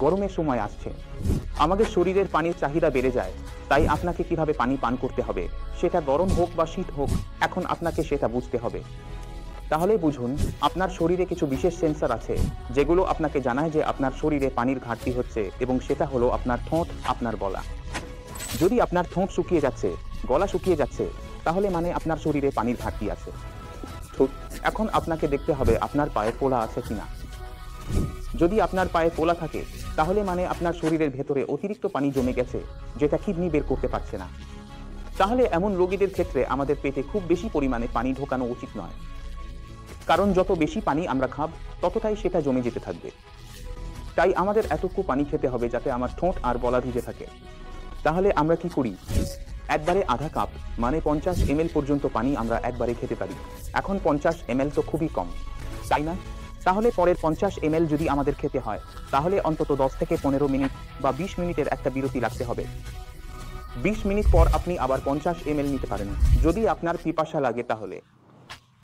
গরমের সময় আসছে, আমাদের শরীরের পানির চাহিদা বেড়ে যায়। তাই আপনাকে কিভাবে পানি পান করতে হবে, সেটা গরম হোক বা শীত হোক, এখন আপনাকে সেটা বুঝতে হবে। তাহলে বুঝুন, আপনার শরীরে কিছু বিশেষ সেন্সর আছে যেগুলো আপনাকে জানায় যে আপনার শরীরে পানির ঘাটতি হচ্ছে, এবং সেটা হলো আপনার ঠোঁট, আপনার গলা। যদি আপনার ঠোঁট শুকিয়ে যাচ্ছে, গলা শুকিয়ে যাচ্ছে, তাহলে মানে আপনার শরীরে পানির ঘাটতি আছে। এখন আপনাকে দেখতে হবে আপনার পায়ে ফোলা আছে কিনা। যদি আপনার পায়ে ফোলা থাকে, তাহলে মানে আপনার শরীরের ভেতরে অতিরিক্ত পানি জমে গেছে, যেটা কিডনি বের করতে পারছে না। তাহলে এমন রোগীদের ক্ষেত্রে আমাদের পেটে খুব বেশি পরিমাণে পানি ঢোকানো উচিত নয়, কারণ যত বেশি পানি আমরা খাব, ততটাই সেটা জমে যেতে থাকবে। তাই আমাদের এতটুকু পানি খেতে হবে যাতে আমার ঠোঁট আর গলা ভিজে থাকে। তাহলে আমরা কি করি? একবারে আধা কাপ মানে 50 ml পর্যন্ত পানি আমরা একবারে খেতে পারি। এখন 50 ml তো খুবই কম, তাই না? তাহলে পরের 50 ml যদি আমাদের খেতে হয়, তাহলে অন্তত 10 থেকে 15 মিনিট বা 20 মিনিটের একটা বিরতি রাখতে হবে। 20 মিনিট পর আপনি আবার 50 ml নিতে পারেন। যদি আপনার পিপাসা লাগে তাহলে